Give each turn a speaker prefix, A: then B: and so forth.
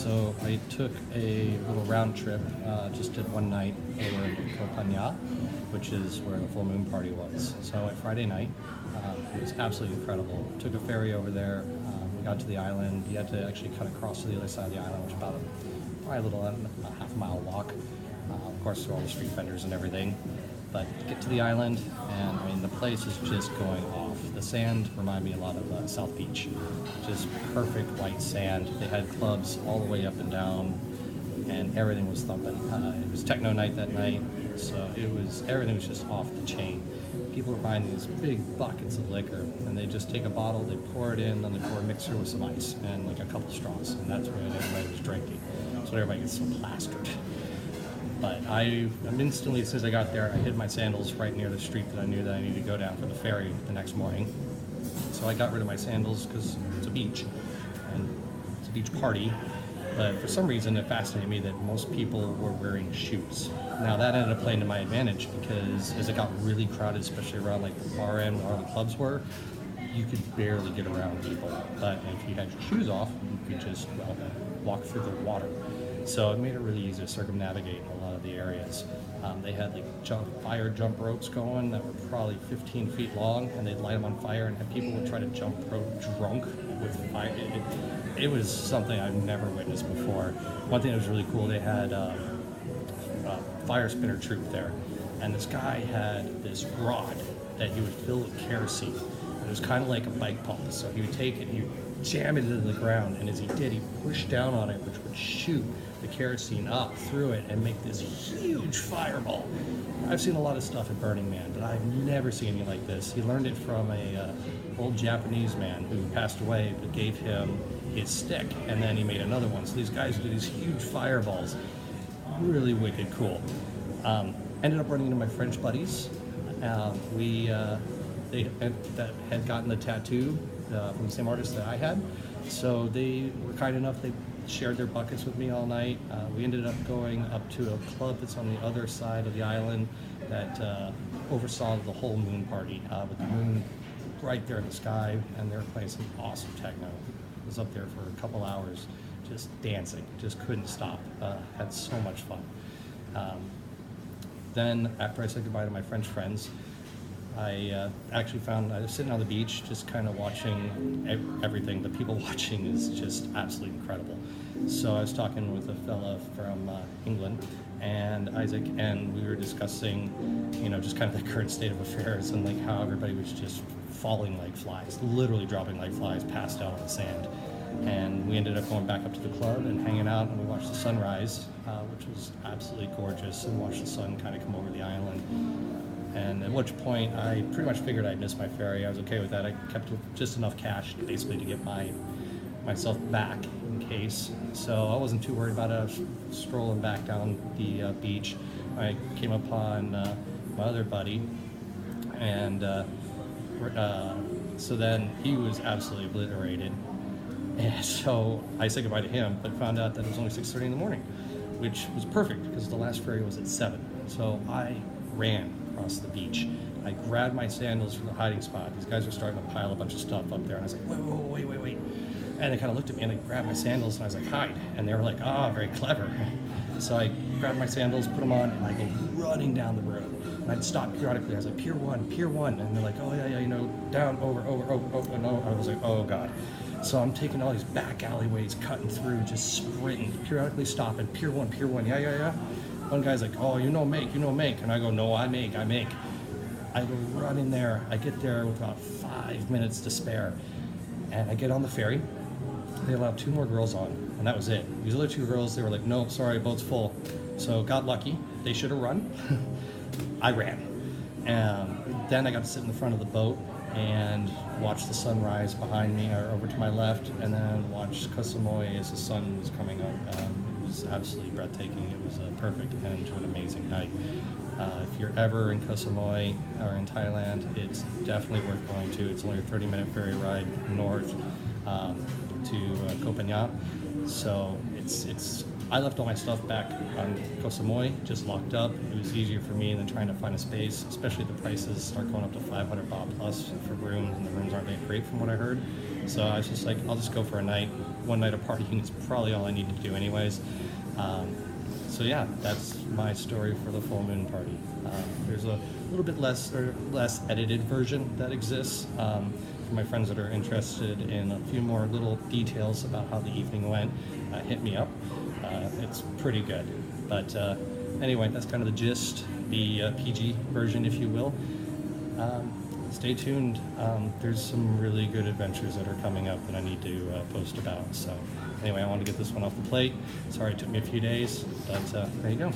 A: So I took a little round trip, just did one night over in Koh Phangan, which is where the full moon party was. So I went Friday night. It was absolutely incredible. Took a ferry over there. We got to the island. You had to actually cut across to the other side of the island, which is probably a little, about half a mile walk. Of course, through all the street vendors and everything. But get to the island, and I mean, the place is just going off. The sand reminded me a lot of South Beach. Just perfect white sand. They had clubs all the way up and down, and everything was thumping. It was techno night that night, so everything was just off the chain. People were buying these big buckets of liquor, and they just take a bottle, they pour it in, then they pour a mixer with some ice and like a couple straws, and that's what everybody was drinking. So everybody gets so plastered. But I instantly, as soon as I got there, I hid my sandals right near the street that I knew that I needed to go down for the ferry the next morning. So I got rid of my sandals because it's a beach, and it's a beach party. But for some reason, it fascinated me that most people were wearing shoes. Now that ended up playing to my advantage because as it got really crowded, especially around like the far end where all the clubs were, you could barely get around people. But if you had your shoes off, you could just walk through the water. So it made it really easy to circumnavigate a lot of the areas. They had like fire jump ropes going that were probably 15 feet long, and they'd light them on fire, and people would try to jump rope drunk with fire. It was something I've never witnessed before. One thing that was really cool, they had a fire spinner troupe there, and this guy had this rod that he would fill with kerosene. It was kind of like a bike pump, so he would take it and he would jam it into the ground, and as he did, he pushed down on it, which would shoot the kerosene up through it and make this huge fireball. I've seen a lot of stuff at Burning Man, but I've never seen anything like this. He learned it from a old Japanese man who passed away, but gave him his stick, and then he made another one. So these guys do these huge fireballs. Really wicked cool. Ended up running into my French buddies. They had gotten the tattoo from the same artist that I had. So they were kind enough, they shared their buckets with me all night. We ended up going up to a club that's on the other side of the island that oversaw the whole moon party with the moon right there in the sky, and they were playing some awesome techno. I was up there for a couple hours just dancing, just couldn't stop. Had so much fun. Then after I said goodbye to my French friends, I actually found, I was sitting on the beach just kind of watching everything. The people watching is just absolutely incredible. So I was talking with a fella from England, and Isaac, and we were discussing, just kind of the current state of affairs and like how everybody was just falling like flies, literally dropping like flies, passed out on the sand. And we ended up going back up to the club and hanging out, and we watched the sunrise, which was absolutely gorgeous, and watched the sun kind of come over the island. And at which point I pretty much figured I'd miss my ferry. I was okay with that. I kept just enough cash basically to get myself back in case. So I wasn't too worried about it. I was strolling back down the beach. I came upon my other buddy, and so then he was absolutely obliterated. And so I said goodbye to him, but found out that it was only 6:30 in the morning, which was perfect because the last ferry was at 7. So I ran across the beach. I grabbed my sandals from the hiding spot. These guys were starting to pile a bunch of stuff up there, and I was like, wait. And they kind of looked at me, and they grabbed my sandals, and I was like, hide. And they were like, very clever. So I grabbed my sandals, put them on, and I go running down the road. And I'd stop periodically. I was like, Pier 1. And they're like, oh yeah, down, over, and over. I was like, oh God. So I'm taking all these back alleyways, cutting through, just sprinting, periodically stopping, Pier 1, yeah. One guy's like, oh, make. And I go, no, I make. I go running there. I get there with about 5 minutes to spare. And I get on the ferry. They allowed 2 more girls on, and that was it. These other 2 girls, they were like, nope, sorry, boat's full. So got lucky. They should have run. I ran. And then I got to sit in the front of the boat and watch the sunrise behind me or over to my left, and then watch Koh Samui as the sun was coming up. It was absolutely breathtaking. It was a perfect end to an amazing night. If you're ever in Koh Samui or in Thailand, it's definitely worth going to. It's only a 30-minute ferry ride north to Koh Phangan. So I left all my stuff back on Koh Samui, just locked up. It was easier for me than trying to find a space, especially the prices start going up to 500 baht plus for rooms, and the rooms aren't that great from what I heard. So I was just like, I'll just go for a night. One night of partying is probably all I need to do anyways. So yeah, that's my story for the full moon party. There's a little bit less edited version that exists. For my friends that are interested in a few more little details about how the evening went, hit me up. It's pretty good. But anyway, that's kind of the gist, the PG version, if you will. Stay tuned. There's some really good adventures that are coming up that I need to post about. So anyway, I want to get this one off the plate. Sorry it took me a few days, but there you go.